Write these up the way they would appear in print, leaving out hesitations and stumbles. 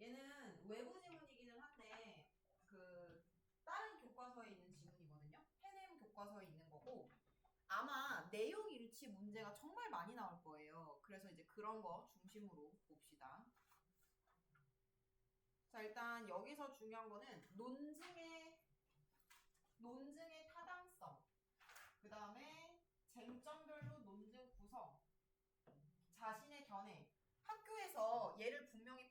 얘는 외부 지문이기는 한데 다른 교과서에 있는 지문이거든요. 페넴 교과서에 있는 거고 아마 내용 일치 문제가 정말 많이 나올 거예요. 그래서 이제 그런 거 중심으로 봅시다. 자, 일단 여기서 중요한 거는 논증의 타당성, 그 다음에 쟁점별로 논증 구성, 자신의 견해. 학교에서 얘를 분명히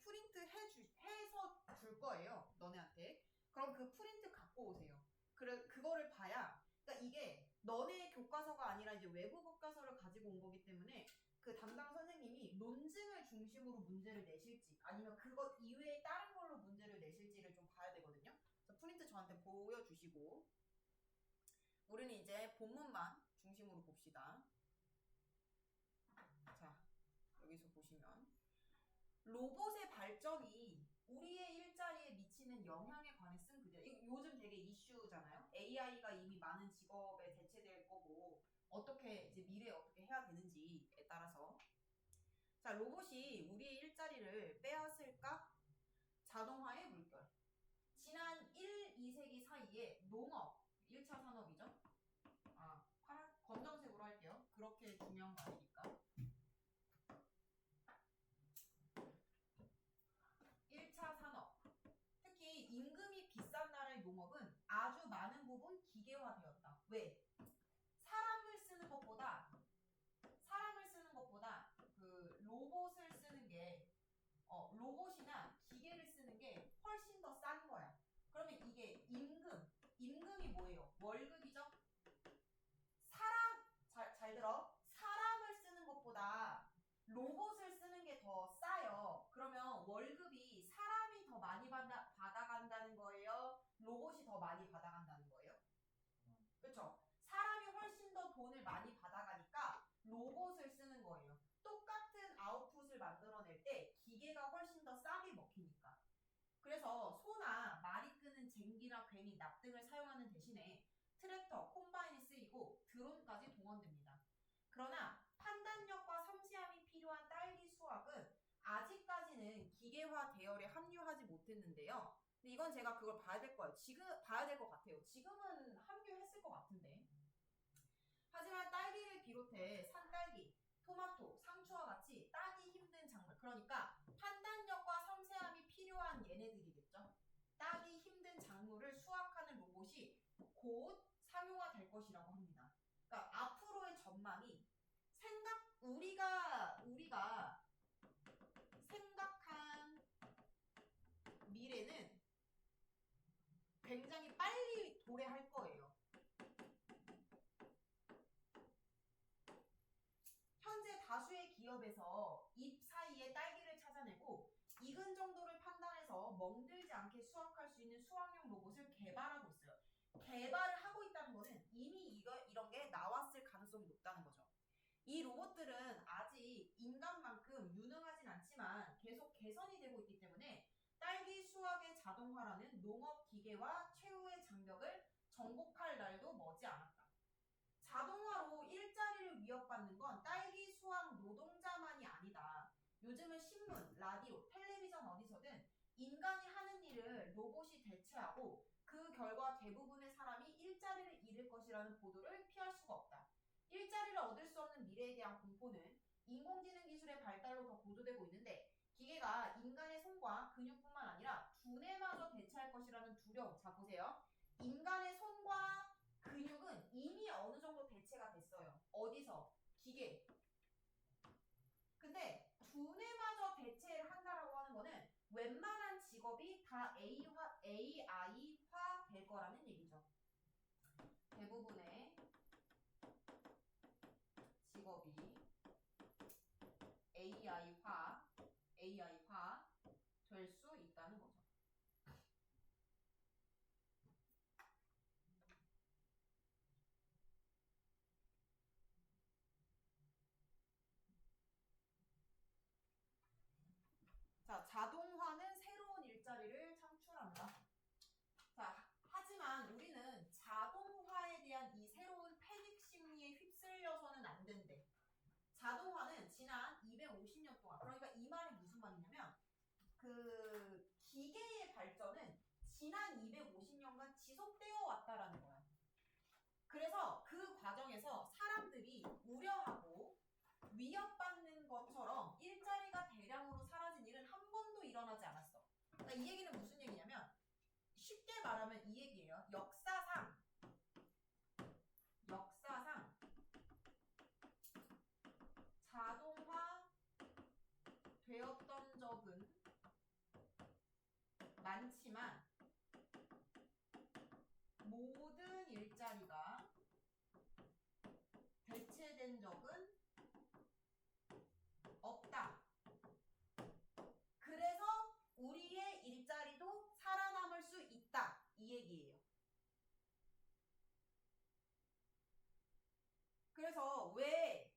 해서 줄 거예요. 너네한테. 그럼 그 프린트 갖고 오세요. 그거를 봐야, 그러니까 이게 너네의 교과서가 아니라 이제 외부 교과서를 가지고 온 거기 때문에 그 담당 선생님이 논증을 중심으로 문제를 내실지 아니면 그것 이외에 다른 걸로 문제를 내실지를 좀 봐야 되거든요. 그래서 프린트 저한테 보여주시고 우리는 이제 본문만 중심으로 봅시다. 자, 여기서 보시면 로봇의 발전이 우리의 일자리에 미치는 영향에 관해 쓴 글이에요. 이거 요즘 되게 이슈잖아요. AI가 이미 많은 직업에 대체될 거고 어떻게 이제 미래에 어떻게 해야 되는지에 따라서 자, 로봇이 우리의 일자리를 빼앗을까? 자동화의 물결. 지난 1, 2세기 사이에 농업, 1차 산업이죠. 검정색으로 할게요. 그렇게 중요한 거 아니니까. 1차 산업. 특히 임금이 비싼 나라의 농업은 아주 많은 부분 기계화되었다. 왜? 사람을 쓰는 것보다 그 로봇을 쓰는 게 로봇이나 기계를 쓰는 게 훨씬 더 싼 거야. 그러면 이게 임금이 뭐예요? 월급이죠? 잘 들어. 사람을 쓰는 것보다 로봇을 쓰는 게 더 싸요. 그러면 월급이 사람이 더 많이 받아간다는 거예요? 로봇이 더 많이 받아간다는 거예요? 그렇죠? 사람이 훨씬 더 돈을 많이 받아가니까 로봇을 쓰는 거예요. 똑같은 아웃풋을 만들어낼 때 기계가 훨씬 더 싸게 먹히니까. 그래서 소나 말이 끄는 쟁기나 괭이, 납등을 사용하는 대신에 트랙터, 콤바인이 쓰이고 드론까지 동원됩니다. 그러나 판단력과 섬세함이 필요한 딸기 수확은 아직까지는 기계화 대열에 합류하지 못했는데요. 근데 이건 제가 그걸 봐야 될 거예요. 봐야 될 것 같아요. 지금은 합류했을 것 같은데. 하지만 딸기를 비롯해 산딸기, 토마토, 상추와 같이 따기 힘든 작물. 그러니까 판단력과 섬세함이 필요한 얘네들이겠죠. 따기 힘든 작물을 수확하는 로봇이 곧 상용화될 것이라고 합니다. 그러니까 앞으로의 전망이 우리가 생각한 미래는 굉장히 빨리 도래할 거예요. 현재 다수의 기업에서 잎 사이에 딸기를 찾아내고 익은 정도를 판단해서 멍들지 않게 수확할 수 있는 수확용 로봇을 개발하고 있어요. 개발을 하고 있다는 거는 이미 이런 게 나왔을 가능성이 높다는 거죠. 이 로봇들은 아직 인간만큼 유능하진 않지만 계속 개선이 되고 있기 때문에 딸기 수확의 자동화라는 농업 기계와 최후의 장벽을 정복할 날도 머지않았다. 자동화로 일자리를 위협받는 건 딸기 수확 노동자만이 아니다. 요즘은 신문, 라디오, 텔레비전 어디서든 인간이 하는 일을 로봇이 대체하고 그 결과 대부분의 사람이 일자리를 잃을 것이라는 보도를 피할 수가 없다. 일자리를 얻을 수 없는 미래에 대한 공포는 인공지능 기술의 발달로 더 고조되고 있는데 기계가 인간의 손과 근육뿐만 아니라 두뇌마저 대체할 것이라는 두려움. 자, 보세요. 인간의 손과 근육은 이미 어느 정도 대체가 됐어요. 어디서? 기계. 근데 두뇌마저 대체를 한다라고 하는 거는 웬만한 직업이 다 AI화 될 거라는 얘기죠. 대부분의 직업이 AI화 될 수 있다는 거죠. 자, 자동화는 새로운 일자리를 창출한다. 지난 250년간 지속되어 왔다라는 거야. 그래서 그 과정에서 사람들이 우려하고 위협받는 것처럼 일자리가 대량으로 사라진 일은 한 번도 일어나지 않았어. 그러니까 이 얘기는 무슨 얘기냐면 쉽게 말하면 이 얘기예요. 역사상 자동화 되었던 적은 많지만 모든 일자리가 대체된 적은 없다. 그래서 우리의 일자리도 살아남을 수 있다. 이 얘기예요. 그래서 왜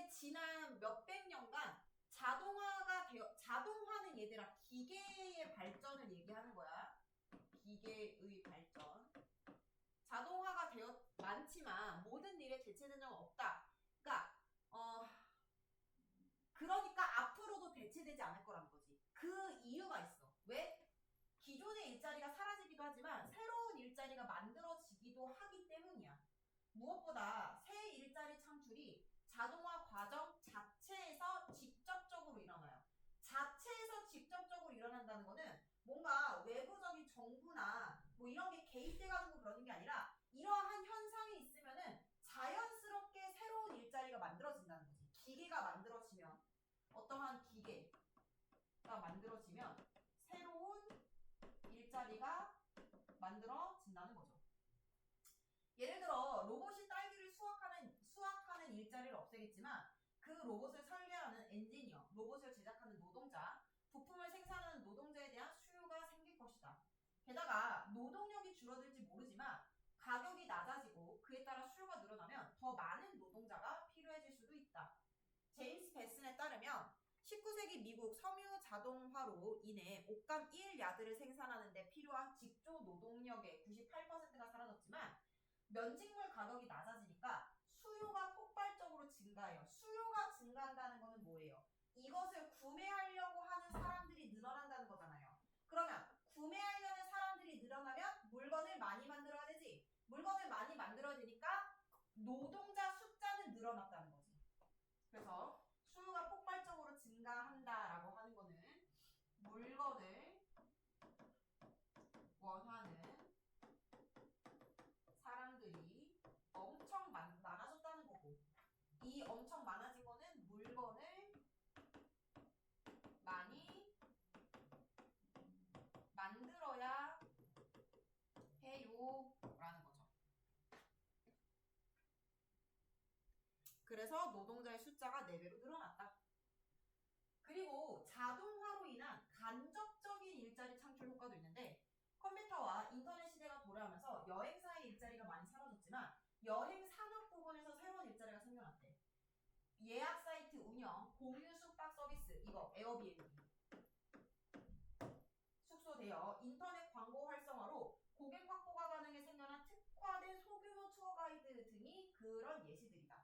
지난 몇백 년간 자동화는 얘들아 기계의 발전을 얘기하는 거야. 기계의 발전. 자동화가 많지만 모든 일에 대체된 적은 없다. 그러니까 앞으로도 대체되지 않을 거라는 거지. 그 이유가 있어. 왜? 기존의 일자리가 사라지기도 하지만 새로운 일자리가 만들어지기도 하기 때문이야. 무엇보다 새 일자리 창출이 자동화 과정 자체에서 직접적으로 일어나요. 자체에서 직접적으로 일어난다는 거는 뭔가 외부적인 정부나 뭐 이런 게 개입돼가지고 그러는 게 아니라 이러한 현상이 있으면은 자연스럽게 새로운 일자리가 만들어진다는 거지. 기계가 만들어지면 어떠한 기계가 만들어지면 새로운 일자리가 만들어진다는 거죠. 예를 들어 로봇이 딸기를 수확하는 일자리를 없애겠지만 그 로봇을 설계하는 엔지니어, 로봇을 제작하는 노동자, 부품을 생산하는 노동자에 대한 수요가 생길 것이다. 게다가 노동력이 줄어들지 모르지만 가격이 낮아지고 그에 따라 수요가 늘어나면 더 많은 노동자가 필요해질 수도 있다. 제임스 베슨에 따르면 19세기 미국 섬유 자동화로 인해 옷감 1야드를 생산하는 데 필요한 직조 노동력의 98%가 사라졌지만 면직물 가격이 낮아지니까 수요가 폭발적으로 증가해요. 수요가 증가한다는 거는 뭐예요? 이것을 구매하려고 하는 사람들이 늘어난다는 거잖아요. 그러면 구매하려는 사람들이 늘어나면 물건을 많이 만들어야 되지. 물건을 많이 만들어야 되니까 노동자 숫자는 늘어났다는 거지. 그래서 수요가 폭발적으로 증가한다라고 하는 거는 물건을 원하는 사람들이 엄청 많아졌다는 거고, 이 엄청 많아진 거는 물건을 많이 만들어야 해요 라는 거죠. 그래서 노동자의 숫자가 4배로 늘어났다. 그리고 자동화로 인한 간접적인 일자리 창출 효과도 있는데, 컴퓨터와 인터넷 시대가 돌아오면서 여행사의 일자리가 많이 사라졌지만 여행 산업 부분에서 새로운 일자리가 생겨났대. 예약 사이트 운영, 공유 숙박 서비스, 이거 에어비앤비, 숙소 대여, 인터넷 광고 활성화로 고객 확보가 가능해 생겨난 특화된 소규모 투어 가이드 등이 그런 예시들이다.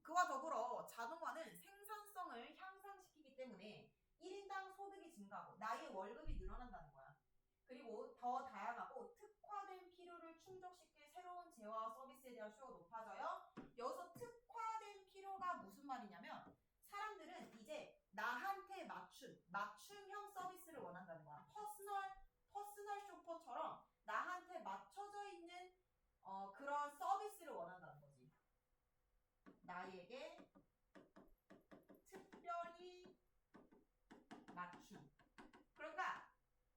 그와 더불어 자동화는 생산성을 향상시키기 때문에 1인당 소득이 증가하고 나의 월급이 늘어난다는 거야. 그리고 더 다양하고 특화된 필요를 충족시킬 새로운 재화와 서비스에 대한 수요가 높아져요. 여기서 특화된 필요가 무슨 말이냐면 사람들은 이제 나한테 맞춤형 서비스를 원한다는 거야. 퍼스널 쇼퍼처럼 나한테 맞춰져 있는 그런 서비스를 원한다는 거지. 나에게 특별히 맞춤. 그러니까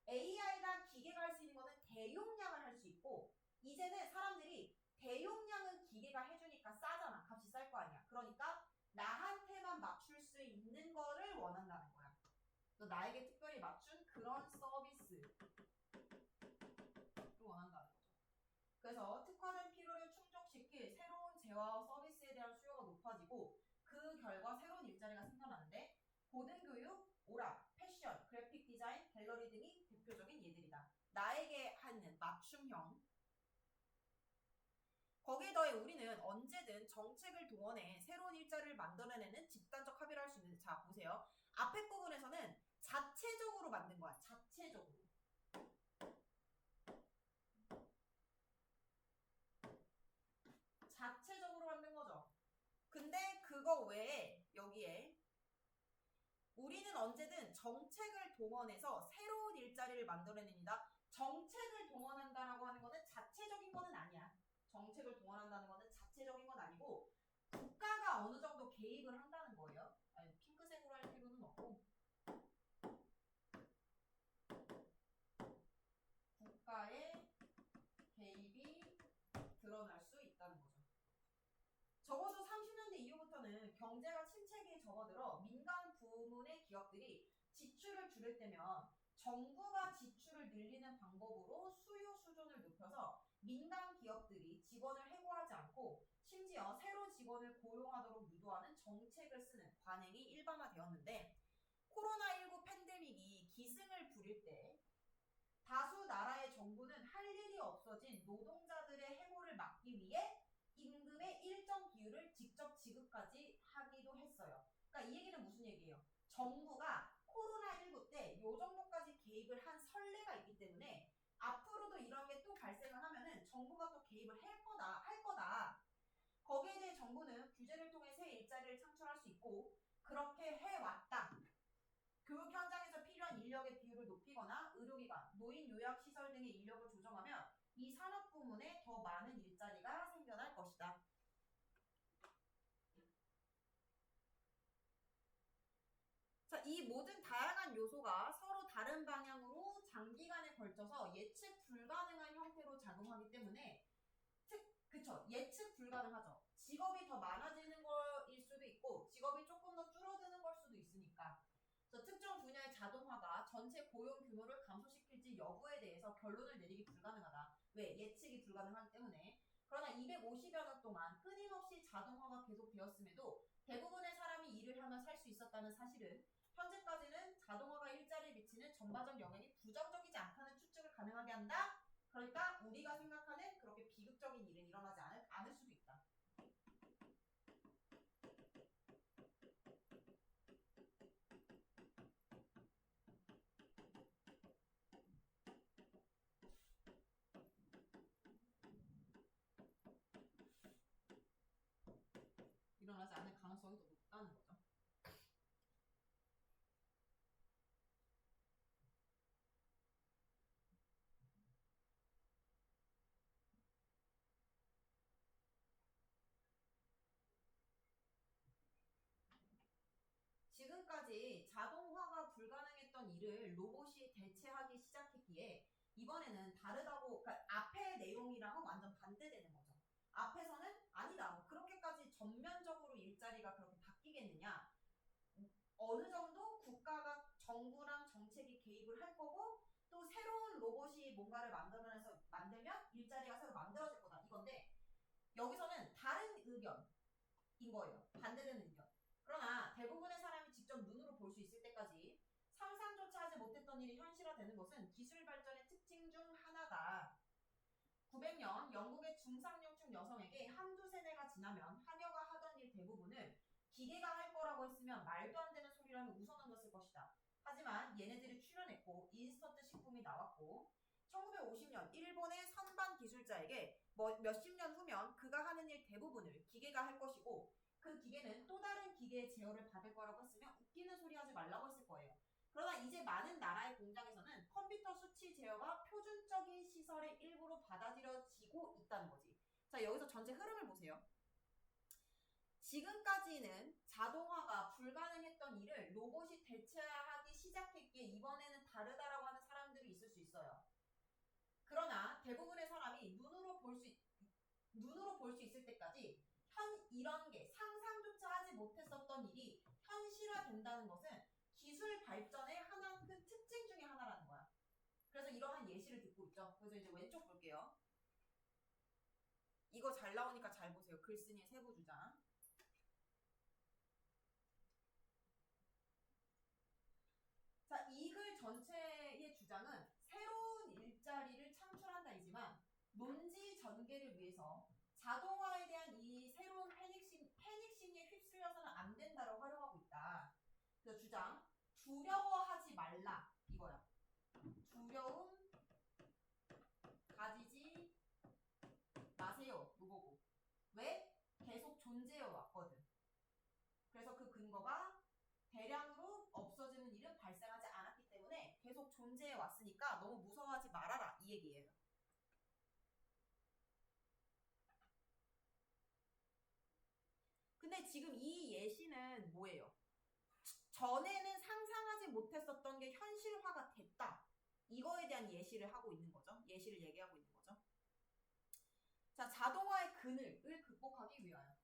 AI가 기계가 할 수 있는 거는 대용량을 할 수 있고, 이제는 사람들이 대용량은 기계가 해주니까 싸잖아. 값이 쌀 거 아니야. 그러니까 나한테만 맞출 수 있는 거를 원한다는 거야. 또 나에게 특별히 맞춘 그런 서비스를 원한다는 거죠. 그래서 특화된 필요를 충족시킬 새로운 재화와 서비스에 대한 수요가 높아지고 그 결과 새로운 일자리가 생겨나는데, 고등교육, 오락, 패션, 그래픽 디자인, 갤러리 등이 대표적인 예들이다. 나에게 하는 맞춤형. 거기에 더해 우리는 언제든 정책을 동원해 새로운 일자리를 만들어내는 집단적 합의를 할 수 있는데, 자 보세요. 앞에 부분에서는 자체적으로 만든 거야. 자체적으로. 그거 외에 여기에 우리는 언제든 정책을 동원해서 새로운 일자리를 만들어냅니다. 정책을 동원한다라고 하는 거는 자체적인 거는 아니야. 정책을 동원한다는 거는 자체적인 건 아니고 국가가 어느 정도 개입을 한다는 거예요. 아니, 핑크색으로 할 필요는 없고 국가의 개입이 드러날 수 있다는 거죠. 적어도 30년대 이후부터는 경제가 침체기에 접어들어 민간 부문의 기업들이 지출을 줄일 때면 정부가 지출을 늘리는 방법으로 수요 수준을 높여서 민간 기업들이 직원을 해고하지 않고 심지어 새로 직원을 고용하도록 유도하는 정책을 쓰는 관행이 일반화되었는데 코로나19 팬데믹이 기승을 부릴 때 다수 나라의 정부는 할 일이 없어진 노동자들의 해고를 막기 위해 임금의 일정 비율을 직접 지급까지 하기도 했어요. 그러니까 이 얘기는 무슨 얘기예요? 정부가 코로나19 때 요 정도까지 개입을 한 선례가 있기 때문에 앞으로도 이런 게 또 발생을 하면은 정부가 또 개입을 할 거다. 거기에 대해 정부는 규제를 통해 새 일자리를 창출할 수 있고 그렇게 해왔다. 교육 현장에서 필요한 인력의 비율을 높이거나 의료기관, 노인 요양시설 등의 인력을 조정하면 이 산업 부문에 더 많은 일자리가 생겨날 것이다. 자, 이 모든 다양한 요소가 서로 다른 방향으로 장기간에 걸쳐서 예측 불가능한 형태로 작용하기 때문에 그쵸. 예측 불가능하죠. 직업이 더 많아지는 거일 수도 있고 직업이 조금 더 줄어드는 걸 수도 있으니까. 그래서 특정 분야의 자동화가 전체 고용 규모를 감소시킬지 여부에 대해서 결론을 내리기 불가능하다. 왜? 예측이 불가능하기 때문에. 그러나 250여 년 동안 끊임없이 자동화가 계속되었음에도 대부분의 사람이 일을 하며 살 수 있었다는 사실은 현재까지는 자동화가 일자리에 미치는 전반적 영향이 부정적이지 않다는 추측을 가능하게 한다. 그러니까 우리가 생각하는 그렇게 비극적인 일은 일어나지 않을 수도 있다. 일어나지 않을 가능성이 더 높다는 거죠. 지금까지 자동화가 불가능했던 일을 로봇이 대체하기 시작했기에 이번에는 다르다고, 그러니까 앞의 내용이랑은 완전 반대되는 거죠. 앞에서는 아니다, 뭐 그렇게까지 전면적으로 일자리가 그렇게 바뀌겠느냐, 어느 정도 국가가 정부랑 정책이 개입을 할 거고 또 새로운 로봇이 뭔가를 만들면 일자리가 새로 만들어질 거다 이건데 여기서는 다른 의견인 거예요. 반대되는 의견. 그러나 대부분의 사람이 직접 눈으로 볼 수 있을 때까지 상상조차 하지 못했던 일이 현실화되는 것은 기술 발전의 특징 중 하나다. 900년 영국의 중상류층 여성에게 한두 세대가 지나면 하녀가 하던 일 대부분을 기계가 할 거라고 했으면 말도 안 되는 소리라면 웃어넘겼을 것이다. 하지만 얘네들이 출현했고 인스턴트 식품이 나왔고 1950년 일본의 선반 기술자에게 몇십 년 후면 그가 하는 일 대부분을 기계가 할 것이고 그 기계는 또 다른 기계의 제어를 받을 거라고 했으면 웃기는 소리 하지 말라고 했을 거예요. 그러나 이제 많은 나라의 공장에서는 컴퓨터 수치 제어가 표준적인 시설의 일부로 받아들여지고 있다는 거지. 자, 여기서 전체 흐름을 보세요. 지금까지는 자동화가 불가능했던 일을 로봇이 대체하기 시작했기에 이번에는 다르다라고 하는 사람들이 있을 수 있어요. 그러나 대부분의 사람이 눈으로 볼 수 있을 때까지 이런 게 상상조차 하지 못했었던 일이 현실화된다는 것은 기술 발전의 하나 큰 특징 중에 하나라는 거야. 그래서 이러한 예시를 듣고 있죠. 그래서 이제 왼쪽 볼게요. 이거 잘 나오니까 잘 보세요. 글쓴이의 세부 주장. 자, 이 글 전체의 주장은 새로운 일자리를 창출한다이지만 논지 전개를 위해서 자동화에 대한 이 새로운 패닉 심리에 휩쓸려서는 안 된다고 활용하고 있다. 그래서 주장, 두려워하지 말라 이거야. 두려움 가지지 마세요. 이거고. 왜? 계속 존재해 왔거든. 너무 무서워하지 말아라 이 얘기예요. 근데 지금 이 예시는 뭐예요? 전에는 상상하지 못했었던 게 현실화가 됐다. 이거에 대한 예시를 하고 있는 거죠. 예시를 얘기하고 있는 거죠. 자, 자동화의 그늘을 극복하기 위하여.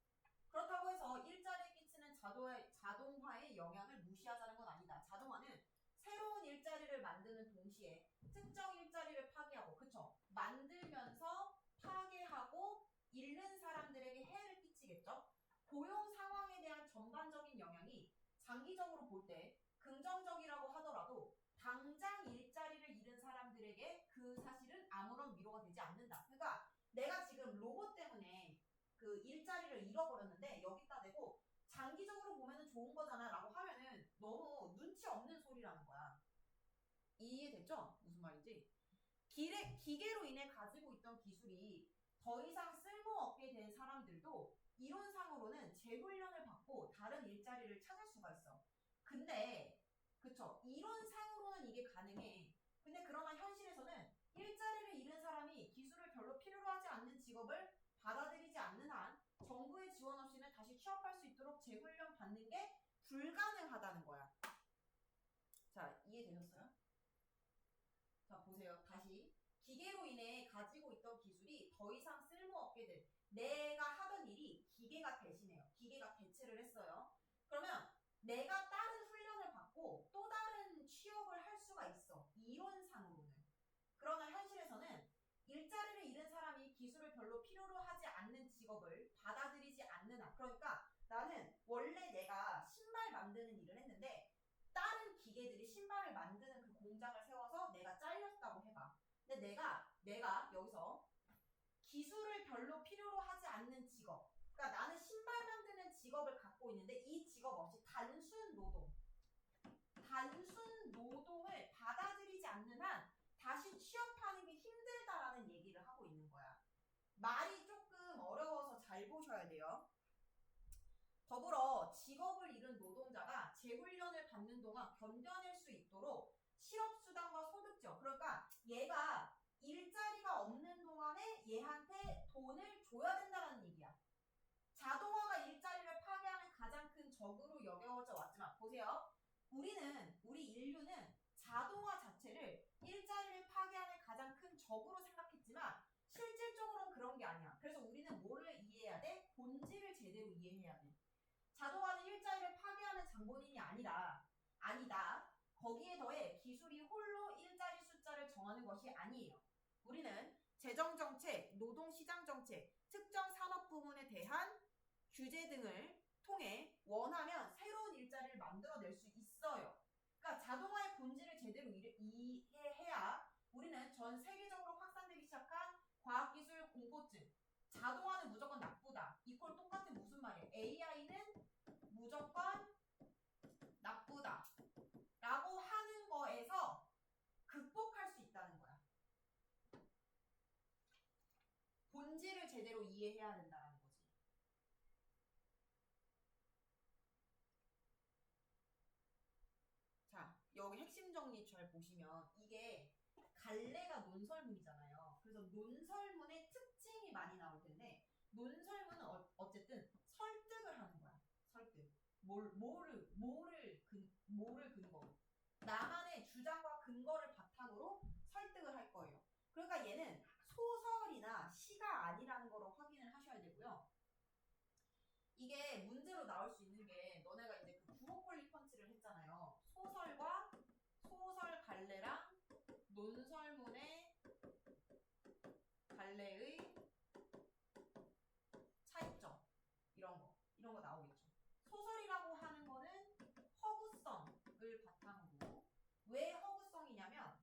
그렇다고 해서 일자리에 끼치는 자동화의 영향을 무시하자는 건 아니다. 자동화는 새로운 일자리를 만드는 동시에 특정 일자리를 파괴하고, 그쵸? 만들면서 파괴하고 잃는 사람들에게 해를 끼치겠죠? 고용 상황에 대한 전반적인 영향이 장기적으로 볼 때 긍정적이라고 하더라도 당장 일자리를 잃은 사람들에게 그 사실은 아무런 위로가 되지 않는다. 그러니까 내가 지금 로봇 때문에 그 일자리를 잃어버렸는데 여기다 대고 장기적으로 보면은 좋은 거잖아 라고 하면은 너무 눈치 없는 소리라는 거야. 이해됐죠? 무슨 말인지. 기계로 인해 가지고 있던 기술이 더 이상 쓸모없게 된 사람들도 이론상으로는 재훈련을 받고 다른 일자리를 찾을 수가 있어. 근데 그쵸? 이론상으로는 이게 가능해. 근데 그러나 현실에서는 일자리를 잃은 사람이 기술을 별로 필요로 하지 않는 직업을 받아들이지 않는 한 정부의 지원 없이는 다시 취업할 수 있도록 재훈련 받는 게 불가능하다는 거야. 자, 이해되셨어요? 자, 보세요. 다시. 기계로 인해 가지고 있던 기술이 더 이상 쓸모없게 된 내가 하던 일이 기계가 대신해요. 기계가 대체를 했어요. 그러면 내가 다른 훈련을 받고 또 다른 취업을 할 수가 있어. 이론상으로는. 그러나 현실에서는 일자리를 잃은 사람이 기술을 별로 필요로 하지 않는 직업을 받아들이지 않는 한. 그러니까 나는 원래 내가 신발 만드는 일을 했는데 다른 기계들이 신발을 만드는 그 공장을 세워서 내가 잘렸다고 해봐. 근데 내가 여기서 기술을 별로 필요로 하지 않는 직업. 그러니까 나는 신발 만드는 직업을 갖고 있는데 이 직업 없이 단순 노동을 받아들이지 않는 한 다시 취업하는 게 힘들다라는 얘기를 하고 있는 거야. 말이 조금 어려워서 잘 보셔야 돼요. 더불어 직업을 잃은 노동자가 재훈련을 받는 동안 견뎌낼 수 있도록 실업수당과 소득적, 그러니까 얘가 일자리가 없는 동안에 얘한테 돈을 줘야 된다는 얘기야. 자동화가 일자리를 파괴하는 가장 큰 적으로 여겨져 왔지만 보세요. 우리 인류는 자동화 자체를 일자리를 파괴하는 가장 큰 적으로 생각했지만 실질적으로는 그런 게 아니야. 그래서 우리는 뭐를 이해해야 돼? 본질을 제대로 이해해야 돼. 자동화는 일자리를 파괴하는 장본인이 아니다. 거기에 더해 기술이 홀로 일자리 숫자를 정하는 것이 아니에요. 우리는 재정정책, 노동시장정책, 특정 산업 부문에 대한 규제 등을 통해 원하면 새로운 일자리를 만들어낼 수 있어요. 그러니까 자동화의 본질을 제대로 이해해야 우리는 전 세계적으로 확산되기 시작한 과학기술 공포증, 자동화는 무조건 나쁘다. 이꼴 똑같은 무슨 말이에요? AI는 무조건 나쁘다. 라고 하는 거에서 극복할 수 있다는 거야. 본질을 제대로 이해해야 된다는 거지. 자, 여기 핵심 정리 잘 보시면 이게 갈래가 논설문이잖아요. 그래서 논설문의 특징이 많이 나올 텐데 논설문은 어쨌든 설득을 하는 거야. 설득. 뭐를 근거로. 나만의 주장과 근거를 바탕으로 설득을 할 거예요. 그러니까 얘는 소설이나 시가 아니라는 거로 확인을 하셔야 되고요. 이게 문제로 나올 수 있는 게 너네가 이제 그 브로콜리 펀치를 했잖아요. 소설 갈래랑 논설문의 갈래의 차이점 이런 거 나오겠죠. 소설이라고 하는 거는 허구성을 바탕으로. 왜 허구성이냐면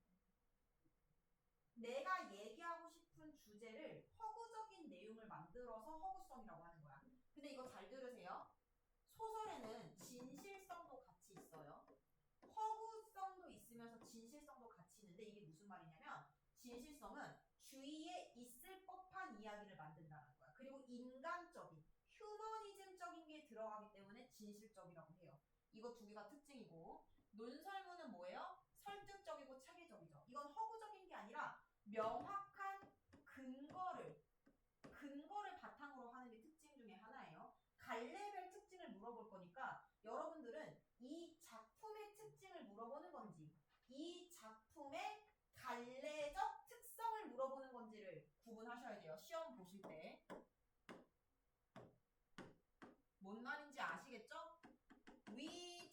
내가 얘기하고 싶은 주제를 허구적인 내용을 만들어서 허구성이라고 하는 거야. 근데 이거 잘 들으세요. 소설에는 진실성도 같이 있어요. 허구성도 있으면서 진실성도 같이 있는데 이게 무슨 말이냐면 진실성은 주위에 있을 법한 이야기를 만든다는 거야. 그리고 인간적인, 휴머니즘적인 게 들어가기 때문에 진실적이라고 해요. 이거 두 개가 특징이고 논설문은 뭐예요? 설득적이고 체계적이죠. 이건 허구적인 명확한 근거를 바탕으로 하는 게 특징 중에 하나예요. 갈래별 특징을 물어볼 거니까 여러분들은 이 작품의 특징을 물어보는 건지 이 작품의 갈래적 특성을 물어보는 건지를 구분하셔야 돼요. 시험 보실 때. 뭔 말인지 아시겠죠? 위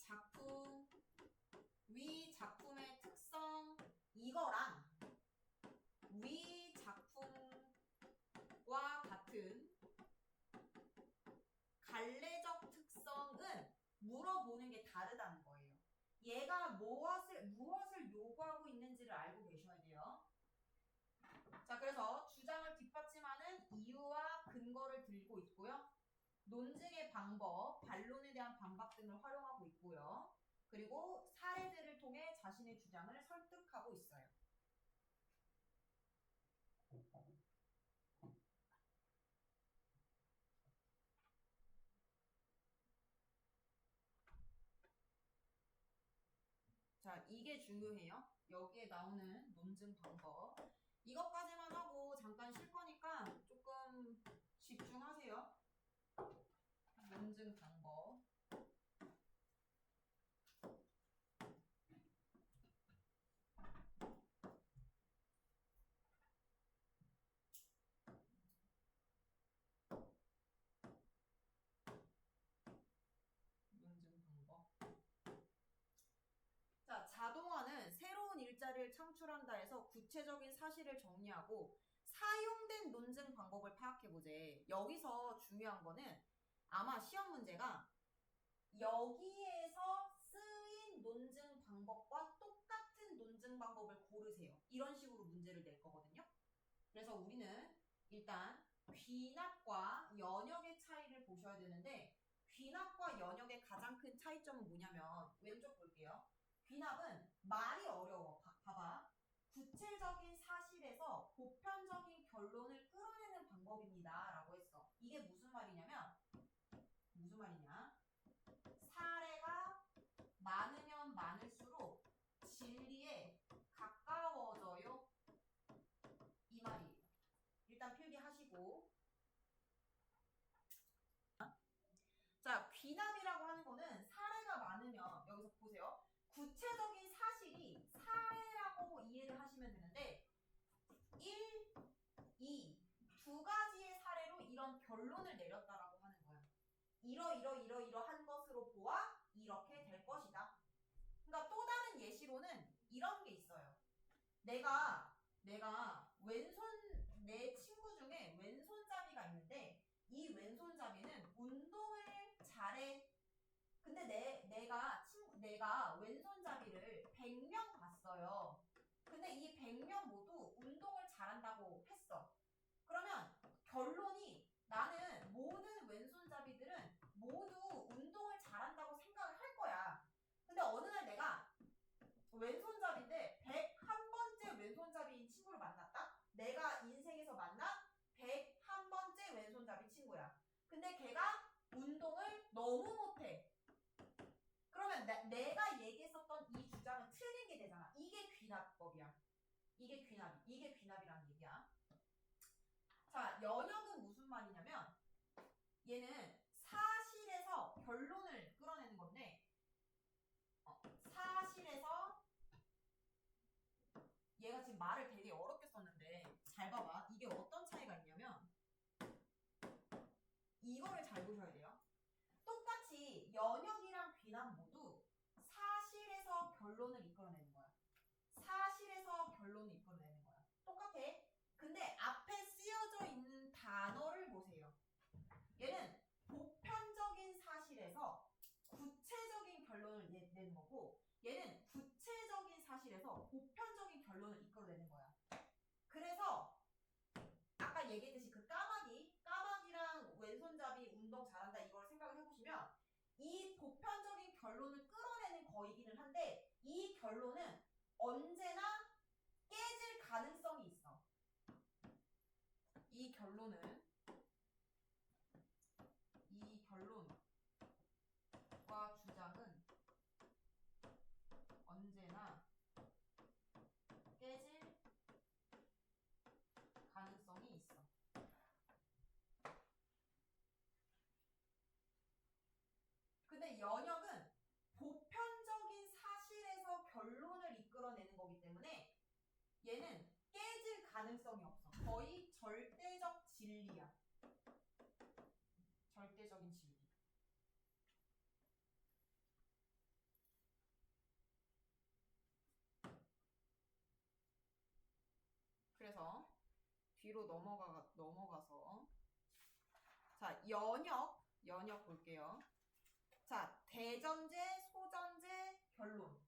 작품의 특성 이거랑 위 작품과 같은 갈래적 특성은 물어보는 게 다르다는 거예요. 얘가 무엇을 요구하고 있는지를 알고 계셔야 돼요. 자, 그래서 주장을 뒷받침하는 이유와 근거를 들고 있고요. 논증의 방법, 반론에 대한 반박 등을 활용하고 있고요. 그리고 사례들을 통해 자신의 주장을 설득하고 있어요. 자, 이게 중요해요. 여기에 나오는 논증 방법. 이것까지만 하고 잠깐 쉴 거니까 조금 집중하세요. 논증 방법. 논증 방법. 자, 자동화는 새로운 일자리를 창출한다 해서 구체적인 사실을 정리하고 사용된 논증 방법을 파악해보재. 여기서 중요한 거는 아마 시험 문제가 여기에서 쓰인 논증 방법과 똑같은 논증 방법을 고르세요. 이런 식으로 문제를 낼 거거든요. 그래서 우리는 일단 귀납과 연역의 차이를 보셔야 되는데 귀납과 연역의 가장 큰 차이점은 뭐냐면 왼쪽 볼게요. 귀납은 말이 어려워. 봐봐. 구체적인 사실에서 보편적인 결론을 끌어내는 방법입니다. 라고 했어. 이게 무슨 말이냐? 사례가 많으면 많을수록 진리에 가까워져요. 이 말이에요. 일단 필기하시고. 자, 귀납이라고 하는 거는 사례가 많으면 여기서 보세요. 구체적인 사실이 사례라고 이해를 하시면 되는데 1, 2, 두 가지의 사례로 이런 결론을 내렸다라고 하는 거야. 이러한 것으로 보아 이렇게 될 것이다. 그러니까 또 다른 예시로는 이런 게 있어요. 내가 내 친구 중에 왼손잡이가 있는데 이 왼손잡이는 운동을 잘해. 근데 내가 왼손잡이를 100명 봤어요. 근데 이 100명 모두 운동을 잘한다고 했어. 그러면 결론이 나는 모든 왼손잡이들은 모두 운동을 잘한다고 생각을 할 거야. 근데 어느 날 내가 왼손잡이인데 101번째 왼손잡이인 친구를 만났다? 내가 인생에서 만난 101번째 왼손잡이 친구야. 근데 걔가 운동을 너무 못해. 그러면 내가 얘기했었던 이 주장은 틀린 게 되잖아. 이게 귀납법이야. 이게 귀납이라는 얘기야. 자, 연역은 무슨 말이냐면 얘는 사실에서 결론을 끌어내는 건데 사실에서 얘가 지금 말을 되게 어렵게 썼는데 잘 봐봐. 이게 어떤 차이가 있냐면 이거를 잘 보셔야 돼요. 똑같이 연역이랑 귀납 모두 사실에서 결론을 이끌어내는 거야. 똑같아. 근데 앞에 쓰여져 있는 단어를 보세요. 얘는 보편적인 사실에서 구체적인 결론을 내는 거고 얘는 구체적인 사실에서 보편적인 결론을 이끌어내는 거야. 그래서 아까 얘기했듯이 그 까마귀랑 왼손잡이 운동 잘한다 이걸 생각을 해보시면 이 보편적인 결론을 끌어내는 거이기는 한데 이 결론은 언제나 깨질 가능성이 있어. 이 결론과 주장은 언제나 깨질 결론을 이끌어내는 거기 때문에 얘는 깨질 가능성이 없어. 거의 절대적 진리야. 절대적인 진리. 그래서 뒤로 넘어가서 자, 연역 볼게요. 자, 대전제, 소전제, 결론.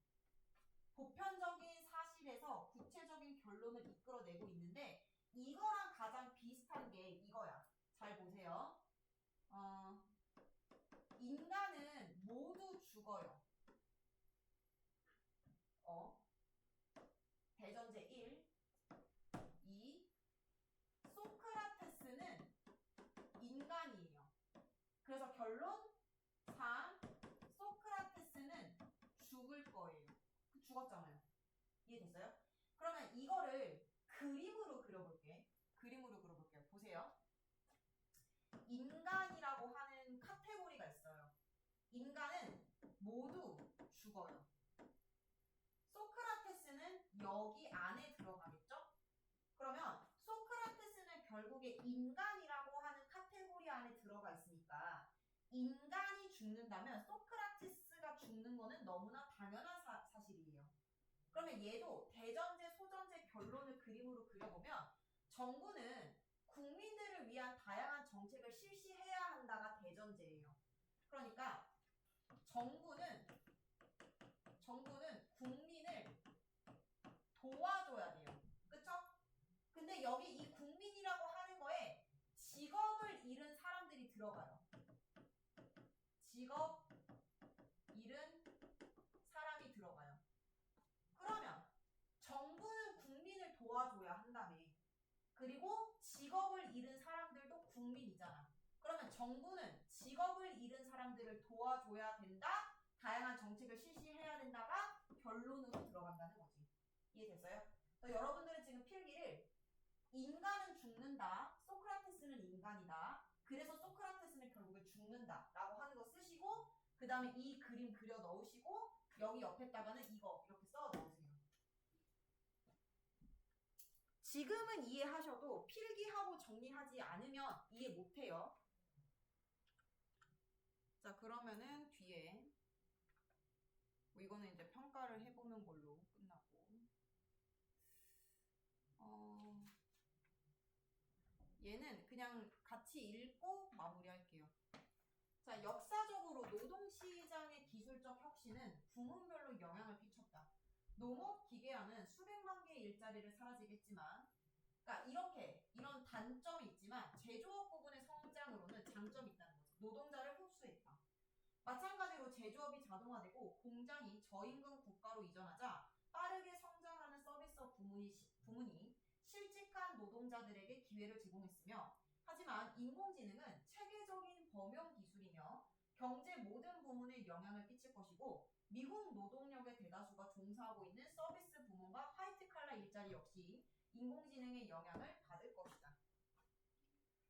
보편적인 사실에서 구체적인 결론을 이끌어내고 있는데 이거랑 가장 비슷한 게 이거야. 잘 보세요. 인간은 모두 죽어요. 대전제 1, 2, 소크라테스는 인간이에요. 그래서 결론 3, 소크라테스는 죽을 거예요. 죽었잖아요. 이해됐어요? 그러면 이거를 그림으로 그려볼게요. 보세요. 인간이라고 하는 카테고리가 있어요. 인간은 모두 죽어요. 소크라테스는 여기 안에 들어가겠죠? 그러면 소크라테스는 결국에 인간이라고 하는 카테고리 안에 들어가 있으니까 인간이 죽는다면 소크라테스가 죽는 거는 너무나 당연한 사실이에요. 그러면 얘도 대전제, 소전제 결론을 그림으로 그려보면 정부는 국민들을 위한 다양한 정책을 실시해야 한다가 대전제예요. 그러니까 정부는 국민을 도와줘야 돼요. 그쵸? 근데 여기 이 국민이라고 하는 거에 직업을 잃은 사람들이 들어가요. 직업 잃은 사람이 들어가요. 그러면 정부는 국민을 도와줘야 한다며. 그리고 직업을 잃은 사람들도 국민이잖아. 그러면 정부는 직업을 잃은 사람들을 도와줘야 된다. 다양한 정책을 실시해야 된다가 결론으로 들어간다는 거지. 이해됐어요? 여러분들은 지금 필기를 인간은 죽는다. 소크라테스는 인간이다. 그래서 소크라테스는 결국에 죽는다 라고 하는 거 쓰시고 그 다음에 이 그림 그려 넣으시고 여기 옆에다가는 이거 이렇게 써 넣으세요. 지금은 이해하셔도 필기하고 정리하지 않으면 이해 못해요. 자, 그러면은 뒤에 이거는 이제 평가를 해보는 걸로 끝나고 얘는 그냥 같이 읽고 마무리할게요. 자, 역사적으로 노동시장의 기술적 혁신은 부문별로 영향을 끼쳤다. 농업 기계화는 수백만 개의 일자리를 사라지게 했지만 그러니까 이런 단점이 있지만 제조업 부분의 성장으로는 장점이 있다는 거죠. 노동자를 흡수했다. 마찬가지로 제조업이 자동화되고 공장이 저임금 국가로 이전하자 빠르게 성장하는 서비스업 부문이 실직한 노동자들에게 기회를 제공했으며 하지만 인공지능은 체계적인 범용 기술이며 경제 모든 부문에 영향을 끼칠 것이고 미국 노동력의 대다수가 종사하고 있는 서비스 부문과 화이트 칼라 일자리 역시 인공지능의 영향을 받을 것이다.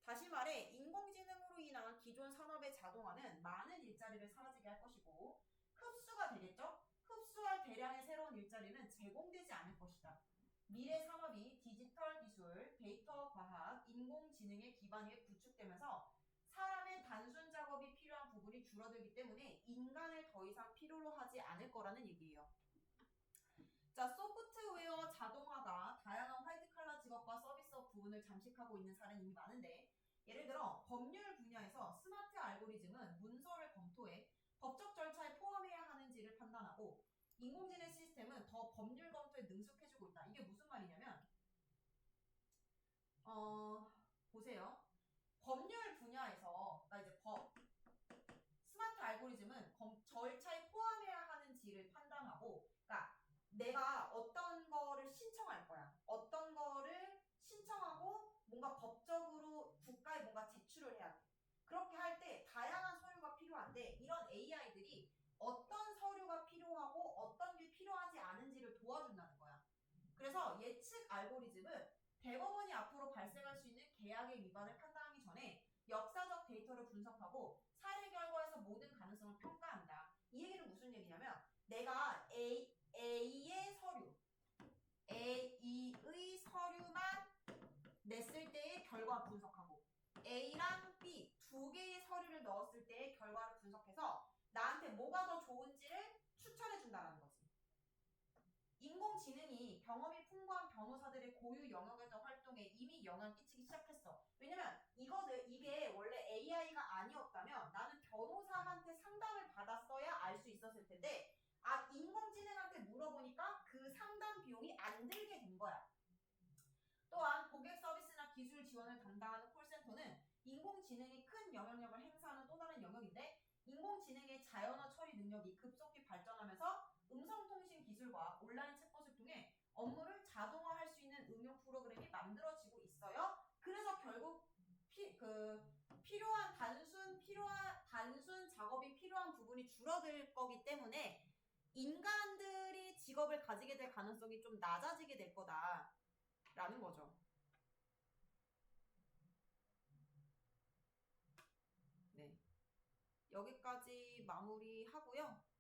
다시 말해 인공지능으로 인한 기존 산업의 자동화는 많은 일자리를 사라지게 할 것이고 흡수가 되겠죠? 흡수할 대량의 새로운 일자리는 제공되지 않을 것이다. 미래 산업이 디지털 기술, 데이터 과학, 인공지능의 기반 위에 구축되면서 사람의 단순 작업이 필요한 부분이 줄어들기 때문에 인간을 더 이상 필요로 하지 않을 거라는 얘기예요. 자, 소프트웨어 자동화가 다양한 화이트 칼라 직업과 서비스업 부분을 잠식하고 있는 사례는 이미 많은데 예를 들어 법률 분야에서 스마트 알고리즘은 문서를 검토해 법적 절차에 포함해야 하는지를 판단하고 인공지능 시스템은 더 법률 검토에 능숙해지고 있다. 이게 무슨 말이냐면 보세요. 법률 분야에서 이제 스마트 알고리즘은 절차에 포함해야 하는지를 판단하고 그러니까 내가 어떤 거를 신청할 거야. 어떤 거를 신청하고 뭔가 법적으로 국가에 뭔가 제출을 해야 돼. 그렇게 할 때 다양한 서류가 필요한데 이런 AI들이 어떤 서류가 필요하고 어떤 게 필요하지 않은지를 도와준다는 거야. 그래서 예측 알고리즘은 대법원이 앞으로 발생할 수 있는 계약의 위반을 판단하기 전에 역사적 데이터를 분석하고 사례 결과에서 모든 가능성을 평가한다. 이 얘기는 무슨 얘기냐면 내가 A 경험이 풍부한 변호사들의 고유 영역에서 활동해 이미 영향 끼치기 시작했어. 왜냐면 이게 원래 AI가 아니었다면 나는 변호사한테 상담을 받았어야 알 수 있었을 텐데 인공지능한테 물어보니까 그 상담 비용이 안 들게 된 거야. 또한 고객 서비스나 기술 지원을 담당하는 콜센터는 인공지능이 큰 영향력을 행사하는 또 다른 영역인데 인공지능의 자연어 처리 능력이 급속히 발전하면서 음성통신 기술과 온라인 챗봇을 통해 업무를 자동화할 수 있는 응용 프로그램이 만들어지고 있어요. 그래서 결국 필요한 단순 작업이 필요한 부분이 줄어들 거기 때문에 인간들이 직업을 가지게 될 가능성이 좀 낮아지게 될 거다라는 거죠. 네. 여기까지 마무리하고요.